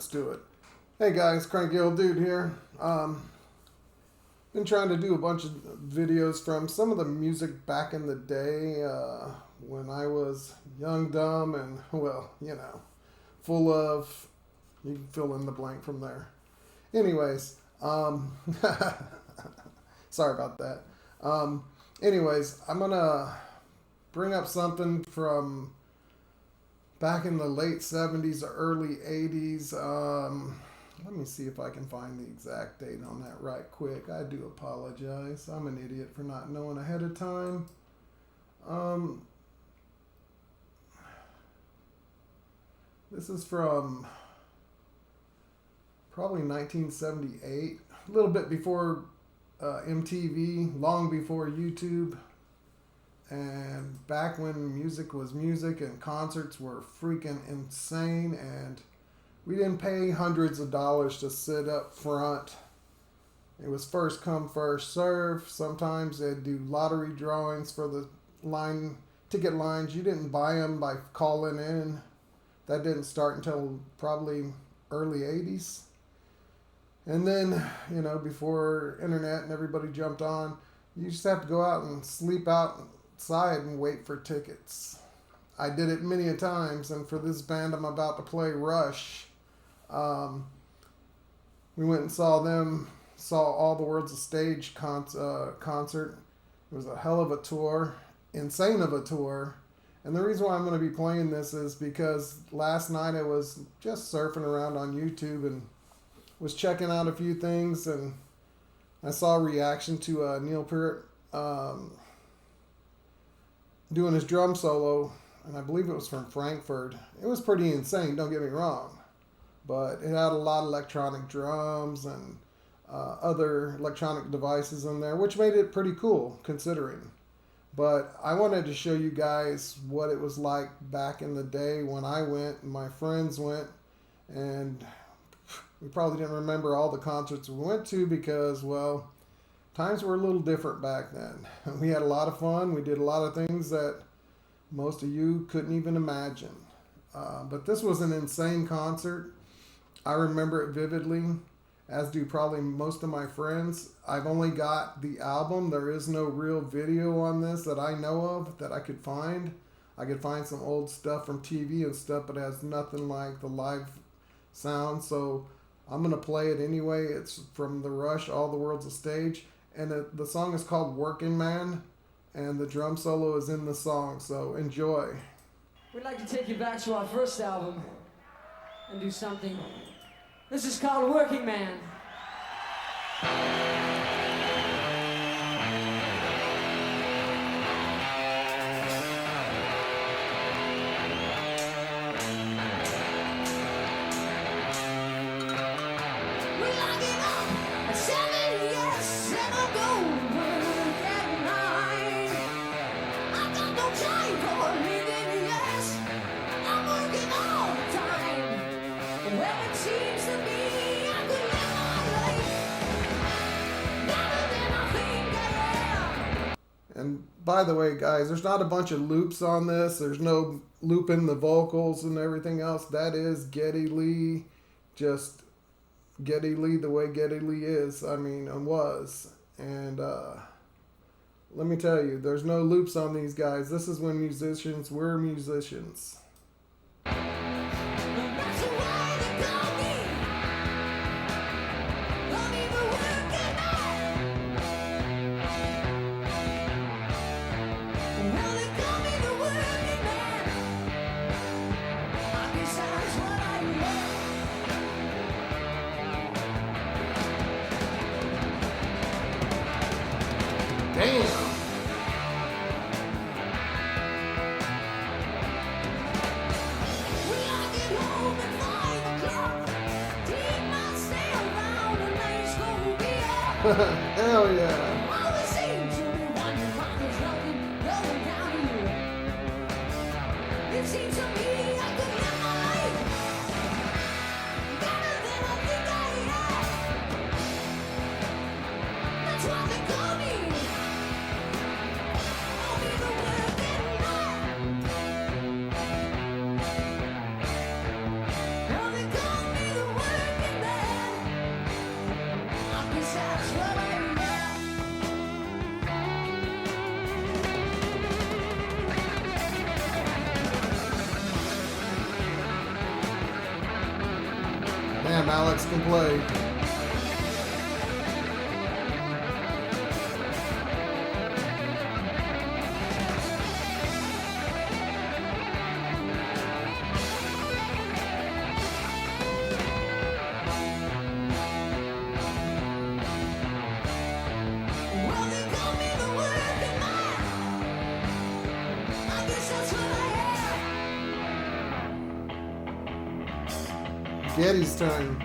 let's do it. Hey guys, Cranky Old Dude here. Been trying to do a bunch of videos from some of the music back in the day when I was young, dumb, and, well, you know, full of, you can fill in the blank from there. Anyways, sorry about that. Anyways, I'm going to bring up something from back in the late 70s or early 80s. Let me see if I can find the exact date on that right quick. I do apologize. I'm an idiot for not knowing ahead of time. This is from probably 1978, a little bit before MTV, long before YouTube, and back when music was music and concerts were freaking insane, and we didn't pay hundreds of dollars to sit up front. It was first come, first serve. Sometimes they'd do lottery drawings for the ticket lines. You didn't buy them by calling in. That didn't start until probably early 80s. And then, you know, before internet and everybody jumped on, you just have to go out and sleep outside and wait for tickets. I did it many a times, and for this band I'm about to play, Rush, we went and saw All the World's a Stage concert. It was a hell of a tour, insane of a tour. And the reason why I'm going to be playing this is because last night I was just surfing around on YouTube and was checking out a few things, and I saw a reaction to Neil Peart doing his drum solo, and I believe it was from Frankfort. It was pretty insane, don't get me wrong, but it had a lot of electronic drums and other electronic devices in there, which made it pretty cool considering. But I wanted to show you guys what it was like back in the day when I went and my friends went, and we probably didn't remember all the concerts we went to because, well, times were a little different back then. We had a lot of fun. We did a lot of things that most of you couldn't even imagine. But this was an insane concert. I remember it vividly, as do probably most of my friends. I've only got the album. There is no real video on this that I know of that I could find. I could find some old stuff from TV and stuff, but it has nothing like the live sound. So I'm going to play it anyway. It's from the Rush, All the World's a Stage. And the song is called Working Man, and the drum solo is in the song. So enjoy. We'd like to take you back to our first album and do something. This is called Working Man. And by the way, guys, there's not a bunch of loops on this. There's no looping the vocals and everything else. That is Geddy Lee, just Geddy Lee the way Geddy Lee is, and was. And let me tell you, there's no loops on these guys. This is when musicians were musicians. Damn. Hell yeah. Well, they call me the Damn, Alex can play. Getty's turn.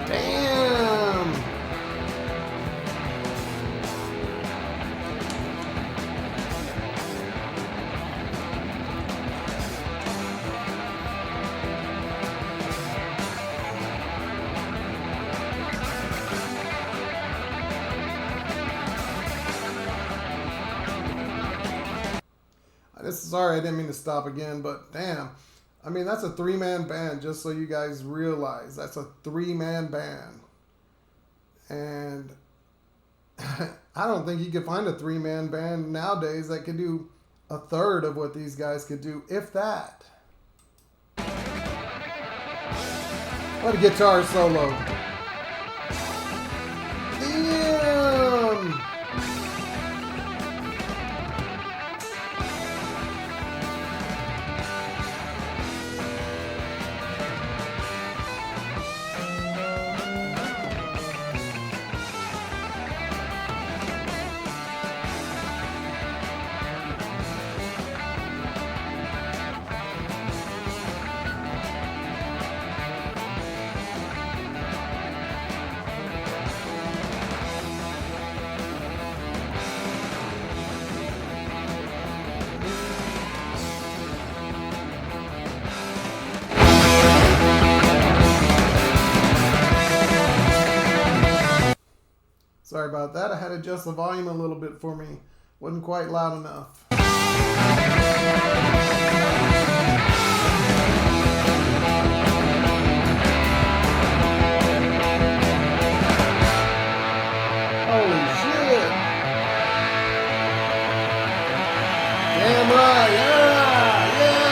Damn! Sorry, I didn't mean to stop again, but damn. I mean, that's a three-man band, just so you guys realize. That's a three-man band. And I don't think you could find a three-man band nowadays that could do a third of what these guys could do, if that. What a guitar solo. Damn! Sorry about that. I had to adjust the volume a little bit for me. Wasn't quite loud enough. Holy shit! Damn right, yeah, yeah!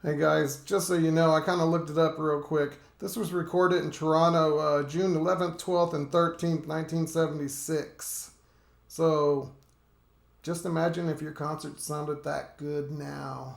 Hey guys, just so you know, I kind of looked it up real quick. This was recorded in Toronto, June 11th, 12th, and 13th, 1976. So just imagine if your concert sounded that good now.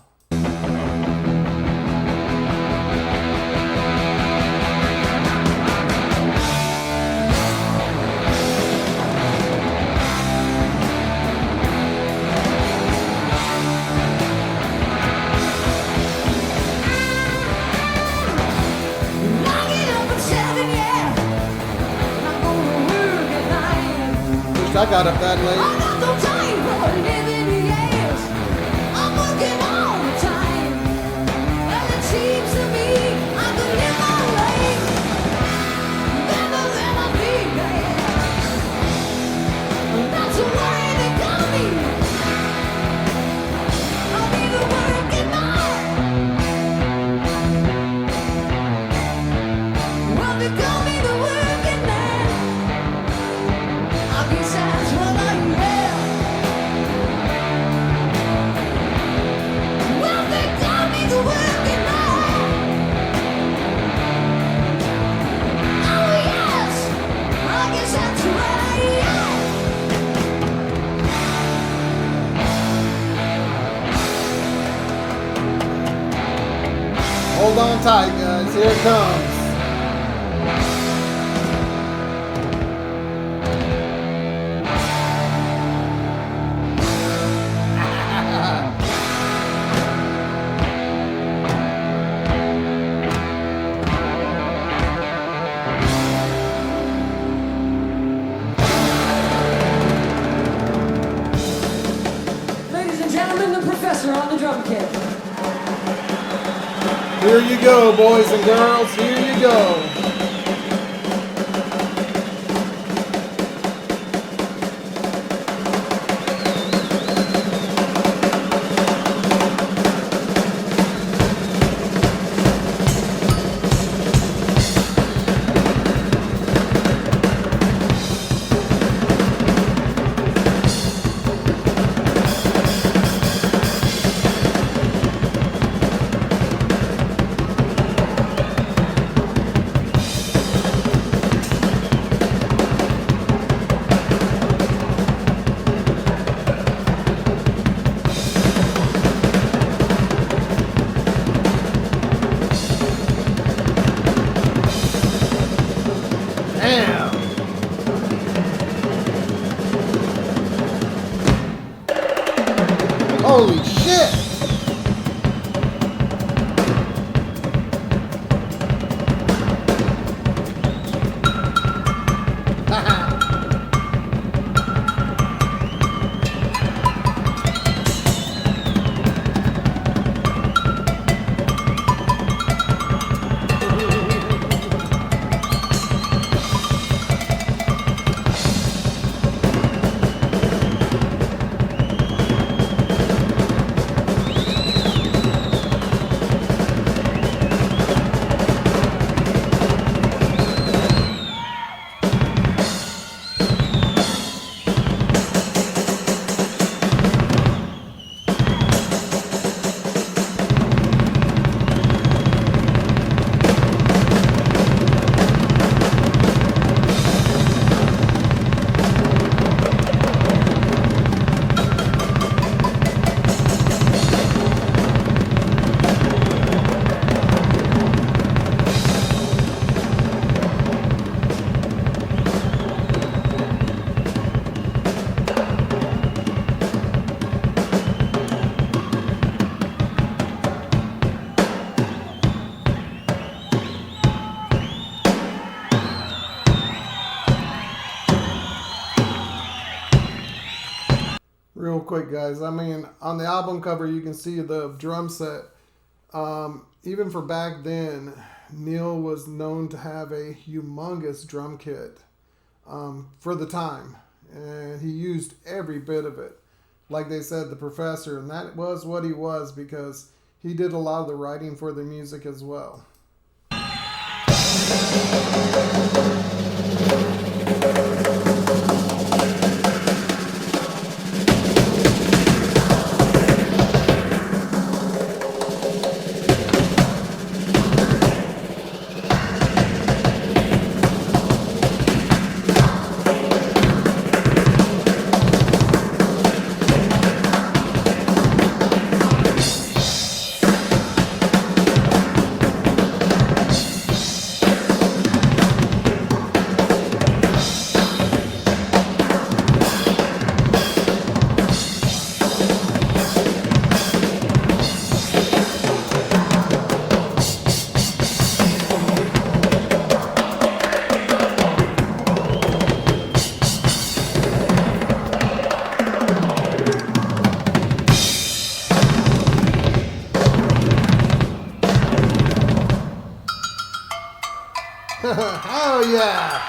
I got up that late. I got no time for living years. I'm working all the time. And it seems to me I could live my life better than I need. That's the way they got me. I'll be the working man. Well, they call me the working man. I guess that's what I am. Well, they call me the working man. Oh yes, I guess that's what I am. Hold on tight, guys. Here it comes. On the drum kit. Here you go, boys and girls. Here you go. Holy shit! Real quick, guys. I mean, on the album cover, you can see the drum set. Even for back then, Neil was known to have a humongous drum kit for the time. And he used every bit of it. Like they said, the professor. And that was what he was because he did a lot of the writing for the music as well. Oh, yeah.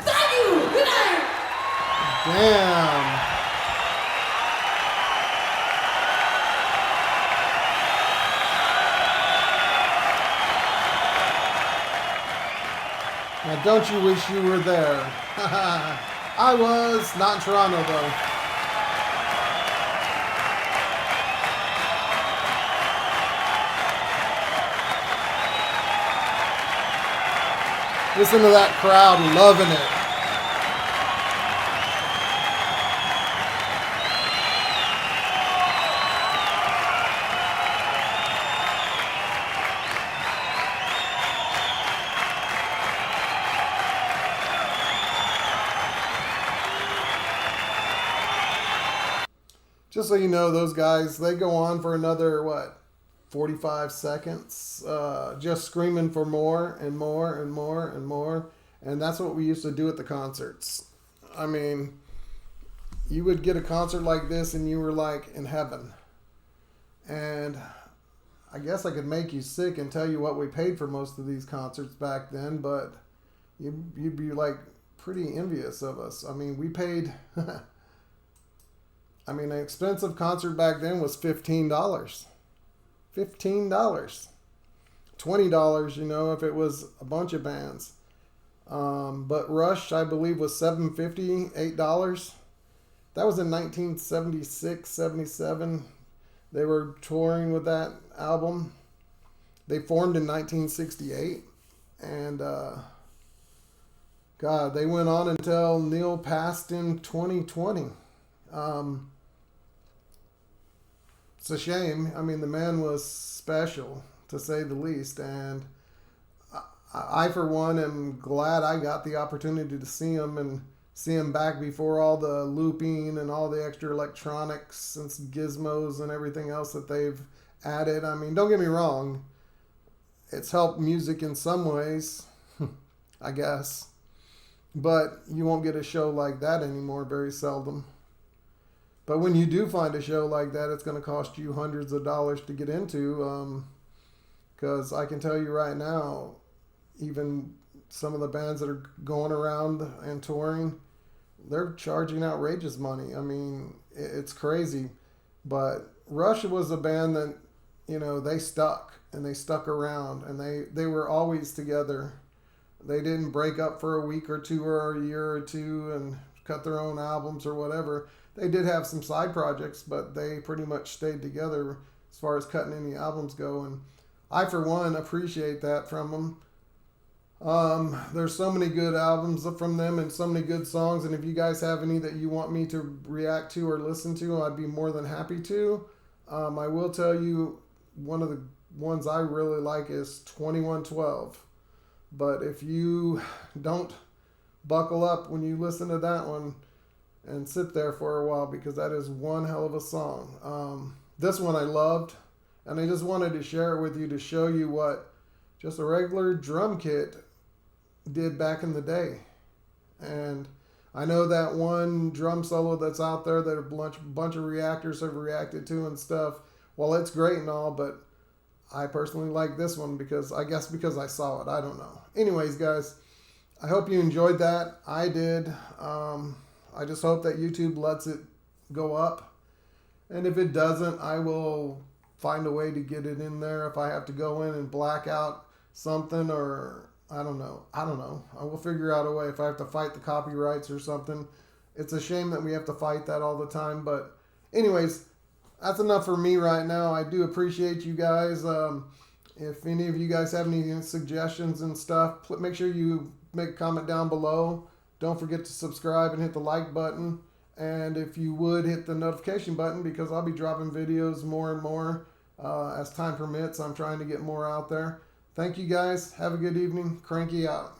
Thank you. Good night. Damn. Now, don't you wish you were there? I was, not in Toronto, though. Listen to that crowd loving it. Just so you know, those guys, they go on for another, 45 seconds, just screaming for more and more and more and more. And that's what we used to do at the concerts. I mean, you would get a concert like this and you were like in heaven. And I guess I could make you sick and tell you what we paid for most of these concerts back then, but you'd be like pretty envious of us. I mean, we paid... I mean, an expensive concert back then was $15. $15. $20, you know, if it was a bunch of bands. But Rush, I believe, was $7.50, $8. That was in 1976, 77. They were touring with that album. They formed in 1968. And, God, they went on until Neil passed in 2020. It's a shame. I mean, the man was special, to say the least. And I for one, am glad I got the opportunity to see him and see him back before all the looping and all the extra electronics and gizmos and everything else that they've added. I mean, don't get me wrong. It's helped music in some ways, I guess. But you won't get a show like that anymore, very seldom. But when you do find a show like that, it's going to cost you hundreds of dollars to get into. Because I can tell you right now, even some of the bands that are going around and touring, they're charging outrageous money. I mean, it's crazy. But Rush was a band that, you know, they stuck. And they stuck around. And they were always together. They didn't break up for a week or two or a year or two and cut their own albums or whatever. They did have some side projects, but they pretty much stayed together as far as cutting any albums go. And I, for one, appreciate that from them. There's so many good albums from them and so many good songs. And if you guys have any that you want me to react to or listen to, I'd be more than happy to. I will tell you, one of the ones I really like is 2112. But if you don't buckle up when you listen to that one, and sit there for a while, because that is one hell of a song. This one I loved, and I just wanted to share it with you to show you what just a regular drum kit did back in the day. And I know that one drum solo that's out there that a bunch of reactors have reacted to and stuff. Well, it's great and all, but I personally like this one because I saw it. I don't know. Anyways, guys, I hope you enjoyed that. I did. I just hope that YouTube lets it go up. And if it doesn't, I will find a way to get it in there. If I have to go in and black out something, or I don't know. I will figure out a way. If I have to fight the copyrights or something. It's a shame that we have to fight that all the time. But anyways, that's enough for me right now. I do appreciate you guys. If any of you guys have any suggestions and stuff, make sure you make a comment down below. Don't forget to subscribe and hit the like button. And if you would hit the notification button, because I'll be dropping videos more and more as time permits. I'm trying to get more out there. Thank you guys. Have a good evening. Cranky out.